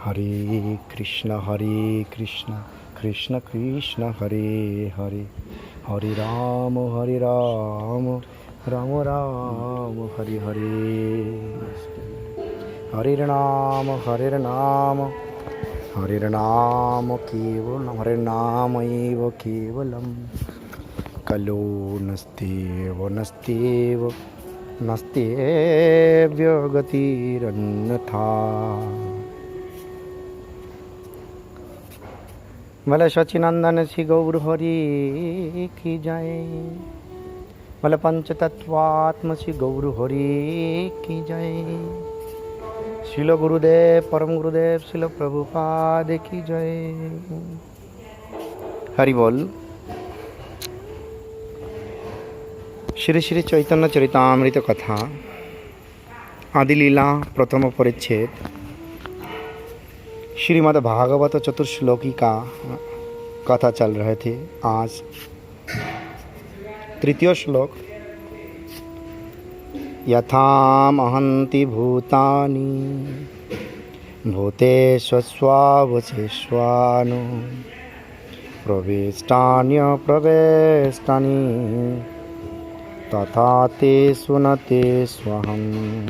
हरे कृष्ण कृष्ण कृष्ण हरे हरे, हरे राम राम राम हरे हरे, हरे नाम केवलम, हरे नाम एव केवलम, कलो नस्तेव गतिरन्यथा। बोले सचिनंदन श्री गौर हरि की जय। बोले पंच तत्वात्म श्री गौर हरि की जय। श्रील गुरुदेव परम गुरुदेव श्रील प्रभुपाद की जय। हरि बोल। श्री श्री चैतन्य चरितामृत कथा आदि लीला प्रथम परिच्छेद श्रीमद् भागवत चतुर्श्लोकी का कथा चल रहे थे। आज तृतीय श्लोक, यथामहन्ति भूतानि भूतेष्वस्वावशेष्वानु प्रवेष्टान्यप्रवेष्टानि तथा तेषु न तेष्वहम्।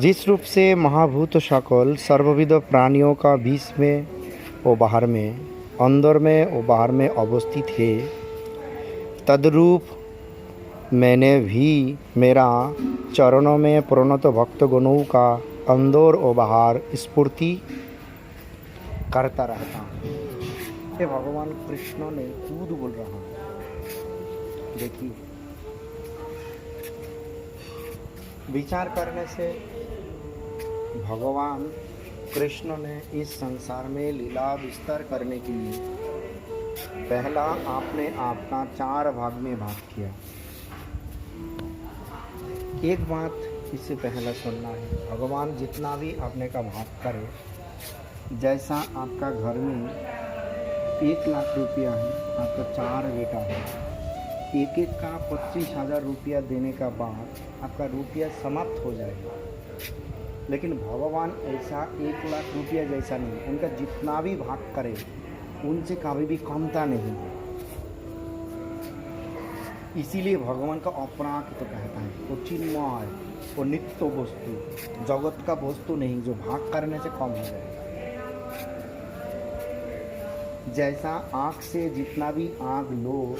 जिस रूप से महाभूत सकल सर्वविध प्राणियों का बीच में और बाहर में, अंदर में और बाहर में अवस्थित है, तद्रूप मैंने भी मेरा चरणों में प्रणत भक्तगणों का अंदर और बाहर स्फूर्ति करता रहता हूँ। ये भगवान कृष्ण ने खुद बोल रहा है। देखिए, विचार करने से भगवान कृष्ण ने इस संसार में लीला विस्तार करने के लिए पहला आपने आपका 4 भाग में भाग किया। एक बात इससे पहला सुनना है, भगवान जितना भी अपने का भाग करे, जैसा आपका घर में 1 लाख रुपया है, आपका 4 बेटा है, एक एक का 25,000 रुपया देने का बाद आपका रुपया समाप्त हो जाएगा। लेकिन भगवान ऐसा 1 लाख रुपया जैसा नहीं, उनका जितना भी भाग करे उनसे कभी भी कमता नहीं है। इसीलिए भगवान का अपराध तो कहता है, वो चिन्मय, वो नित्य वस्तु, जगत का वस्तु नहीं जो भाग करने से कम हो जाए। जैसा आँख से जितना भी आग लो,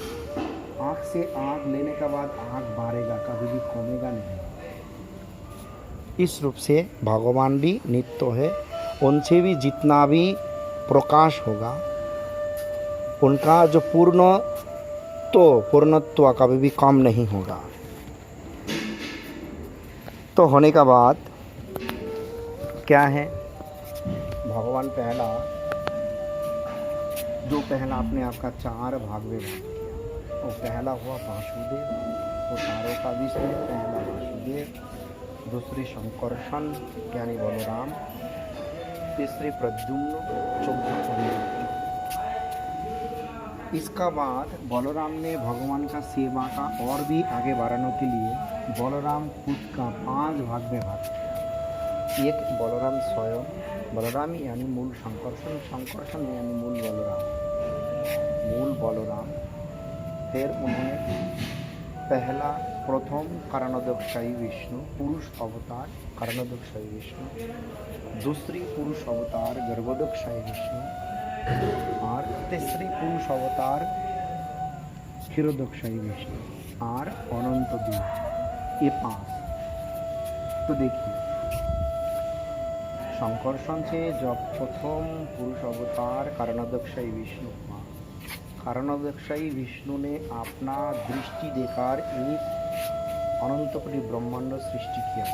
आँख से आग लेने के बाद आग बारेगा, कभी भी कमेगा नहीं। इस रूप से भगवान भी नित्य है, उनसे भी जितना भी प्रकाश होगा, उनका जो पूर्णत्व कभी भी कम नहीं होगा। तो होने का बाद क्या है, भगवान पहला अपने आपका 4 भाग में भाग किया। वो पहला हुआ वासुदेव, वो चारों का विषय, पहला वासुदेव, दूसरी शंकरषण यानी बलराम, तीसरी प्रद्युम्न, चौथा अनिरुद्ध। इसका बाद बलराम ने भगवान का सेवा का और भी आगे बढ़ाने के लिए बलराम खुद का 5 भाग में भाग किया। एक बलराम स्वयं, बलराम यानी मूल शंकरषण, शंकरषण यानी मूल बलराम। फिर उन्होंने पहला प्रथम कारणोदकशाही विष्णु, पुरुष अवतार कारणोदकशाही विष्णु, दूसरी पुरुष अवतार गर्भोदकशाही विष्णु, और तीसरी पुरुष अवतार क्षीरोदकशाही विष्णु और अनंत देव। ये 5। तो देखिए, शंकरषण से जब प्रथम पुरुष अवतार कारणोदकशाही विष्णु हुआ, कारणोदकशाही विष्णु ने अपना दृष्टि देकर एक अनंतकोटि ब्रह्मांड सृष्टि किया।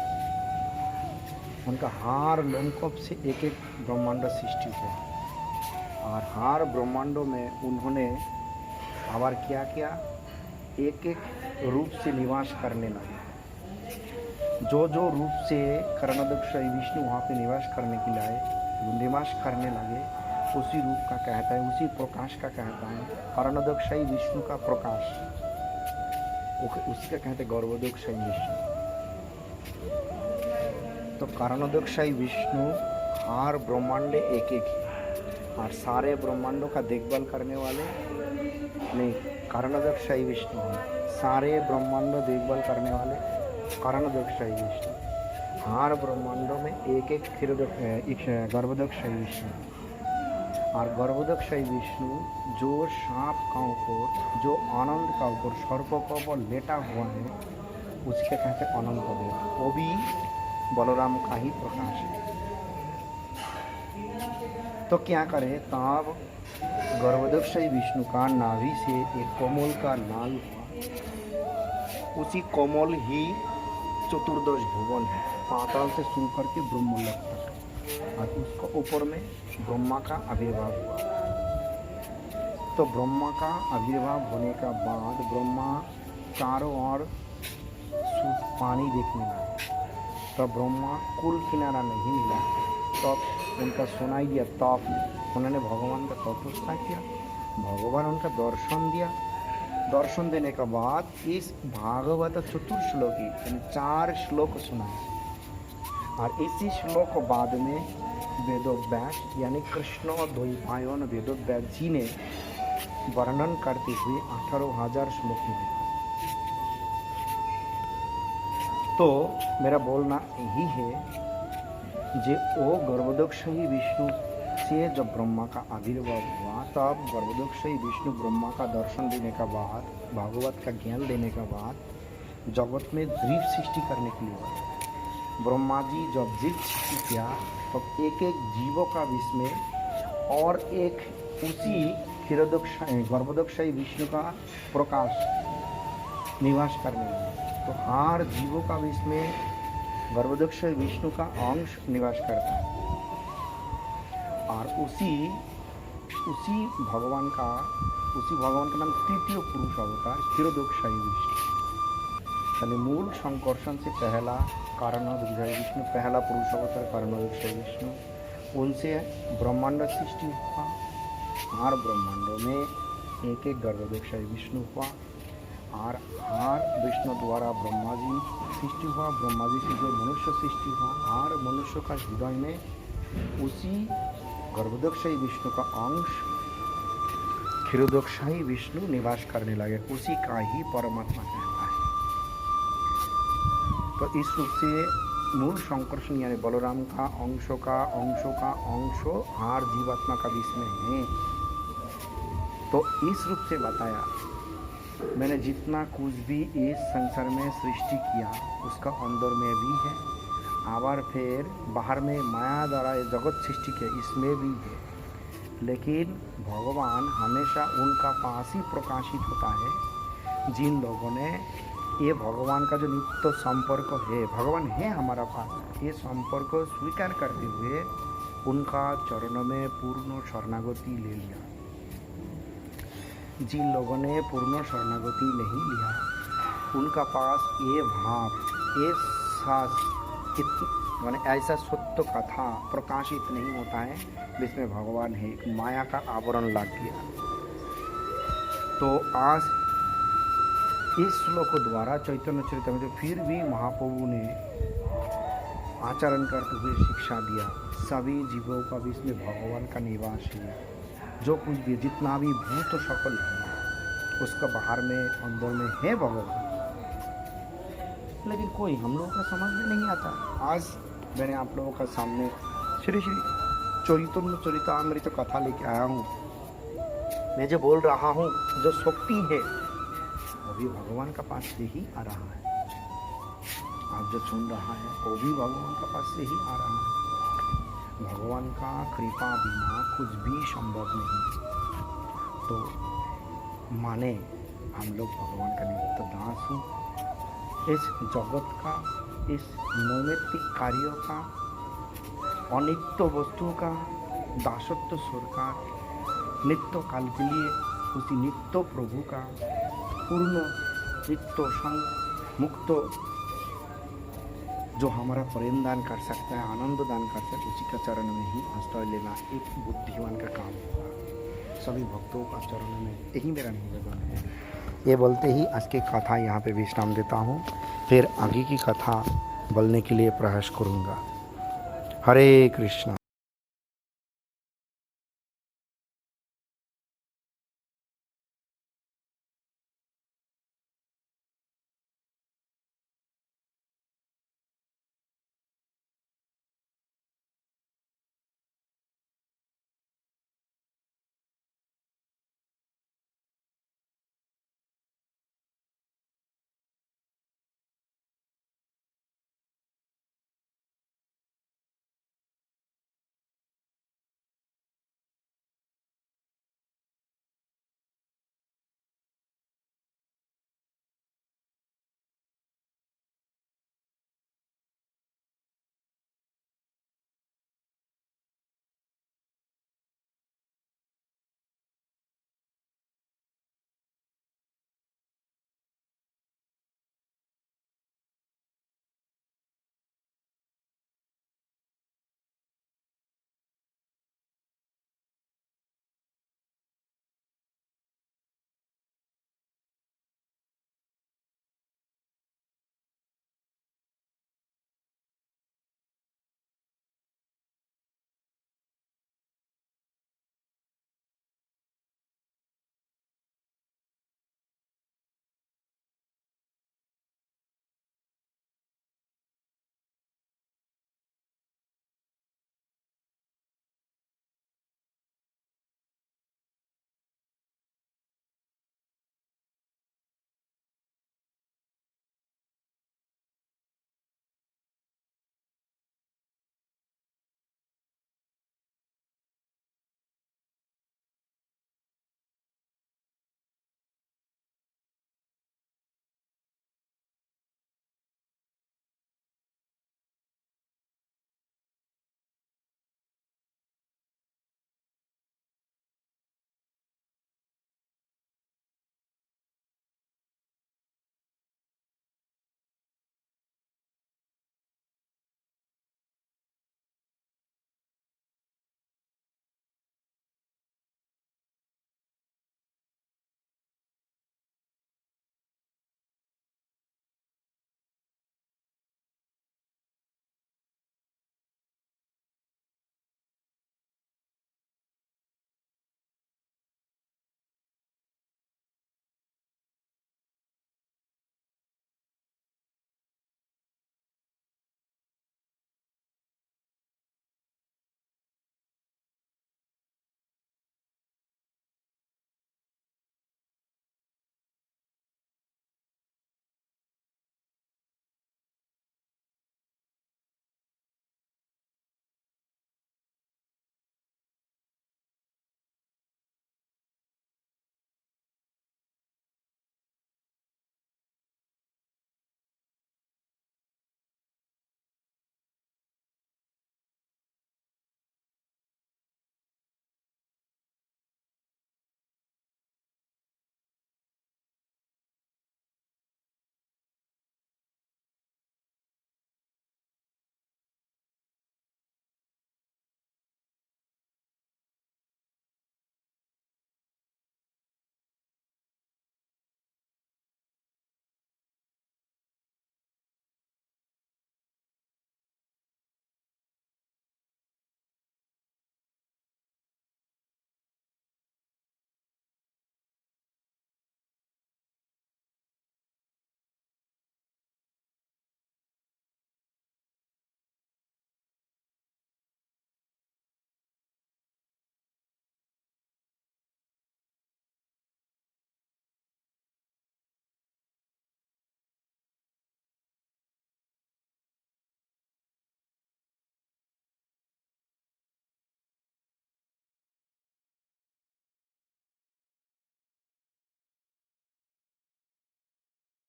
उनका हर लोकप से एक एक ब्रह्मांड सृष्टि हुआ, और हर ब्रह्मांडों में उन्होंने आवर क्या किया, एक एक रूप से निवास करने लगे। जो जो रूप से कारणोदकशाही विष्णु वहाँ पे निवास करने लगे, उसी रूप का कहता है, उसी प्रकाश का कहता है कारणोदकशाही विष्णु का प्रकाश, उसका कहते हैं गर्भोदकशाही विष्णु। तो कारणोदकशाही विष्णु हर ब्रह्मांड एक एक है, और सारे ब्रह्मांडों का देखभाल करने वाले नहीं कारणोदकशाही विष्णु है। सारे ब्रह्मांडों देखभाल करने वाले कारणोदकशाही विष्णु। हर ब्रह्मांडों में एक एक गर्भोदकशाही विष्णु, और गर्भोदकशाही विष्णु जो सांप का ऊपर, जो आनंद का ऊपर, सर्प का ऊपर लेटा हुआ है, उसके कहते अनंत देव। वो भी बलराम का ही प्रकाश है। तो क्या करे, तब गर्भोदकशाही विष्णु का नाभि से एक कोमल का नाल हुआ। उसी कोमल ही चतुर्दश भुवन है, पाताल से शुरू करके ब्रह्मलोक तक, और उसको ऊपर में ब्रह्मा का आविर्भाव हुआ। तो ब्रह्मा का आविर्भाव होने का बाद ब्रह्मा चारों ओर शुद्ध पानी देखने लगे। तब ब्रह्मा कुल किनारा नहीं मिला, तब उनका सुनाई दिया तप, उन्होंने भगवान का तपस्या किया, भगवान उनका दर्शन दिया। दर्शन देने के बाद इस भागवत चतुर्श्लोकी यानी 4 श्लोक सुनाए, और इसी श्लोक बाद में वेदोव्यास यानी कृष्ण द्वैपायन वेदोव्यास जी ने वर्णन करते हुए 18,000 श्लोक में लिखा। तो मेरा बोलना यही है, जे वो गर्भोदकशाही विष्णु से जब ब्रह्मा का आविर्भाव हुआ, तब गर्भोदकशाही विष्णु ब्रह्मा का दर्शन देने का बाद, भागवत का ज्ञान देने का बाद जगत में जीव सृष्टि करने के लिए हुआ। ब्रह्मा जी जब जीव सृष्टि किया, तब एक एक जीवों का विस्मय और एक उसी गर्भोदकशाही विष्णु का प्रकाश निवास करने लगा। तो हर जीवों का विस्मय गर्भोदकशाही विष्णु का अंश निवास करता है, और उसी भगवान का नाम तृतीय पुरुष अवतार क्षीरोदकशाही विष्णु। यानी मूल संकर्षण से पहला कारणोदकशाही विष्णु, पहला पुरुष अवतार कारणोदकशाही विष्णु, उनसे ब्रह्मांड सृष्टि हुआ। हर ब्रह्मांडों में एक एक गर्भोदकशाही विष्णु हुआ, और हर विष्णु द्वारा ब्रह्मा जी सृष्टि हुआ, ब्रह्मा जी से जो मनुष्य सृष्टि हुआ, हर मनुष्य का हृदय में उसी गर्भोदकशाही विष्णु का अंश क्षीरोदकशाही विष्णु निवास करने लगे, उसी का ही परमात्मा कहता है। तो इस रूप से मूल संकर्षण यानी बलराम का अंशों का हर जीवात्मा का विस्मय है। तो इस रूप से बताया, मैंने जितना कुछ भी इस संसार में सृष्टि किया उसका अंदर में भी है, आवर फिर बाहर में माया द्वारा ये जगत सृष्टि किया इसमें भी है, लेकिन भगवान हमेशा उनका पास ही प्रकाशित होता है जिन लोगों ने ये भगवान का जो नित्य संपर्क है, भगवान है हमारा पास, ये संपर्क स्वीकार करते हुए उनका चरणों में पूर्ण शरणागति ले लिया। जिन लोगों ने पूर्ण शरणागति नहीं लिया, उनका पास ये भाव, ये सास माने ऐसा सत्य कथा प्रकाशित नहीं होता है जिसमें भगवान है, एक माया का आवरण लग गया। तो आज इस श्लोक द्वारा चैतन्य चरितामृत फिर भी महाप्रभु ने आचरण करते हुए शिक्षा दिया, सभी जीवों का भी इसमें भगवान का निवास है। जो कुछ भी जितना भी भूत सकल है उसका बाहर में अंदर में है भगवान, लेकिन कोई हम लोगों को समझ में नहीं आता। आज मैंने आप लोगों का सामने श्री श्री चैतन्य चरितामृत कथा लेके आया हूँ। मैं जो बोल रहा हूँ, जो शक्ति है वो भी भगवान का पास से ही आ रहा है। आप जो सुन रहा है वो भी भगवान का पास से ही आ रहा है। भगवान का कृपा बिना कुछ भी संभव नहीं। तो माने हम लोग भगवान का नित्य दास हूँ। इस जगत का, इस नैमित्तिक कार्यों का, अनित्य वस्तु का दासत्व स्वीकार, नित्य काल के लिए उसी नित्य प्रभु का पूर्ण नित्य संग मुक्त जो हमारा प्रेम दान कर सकता है, आनंद दान कर सकता है, उसी का चरण में ही आश्रय लेना एक बुद्धिमान का काम होगा। सभी भक्तों का चरण में यही मेरा निवेदन है। ये बोलते ही आज की कथा यहाँ पे विश्राम देता हूँ। फिर आगे की कथा बोलने के लिए प्रयास करूँगा। हरे कृष्णा।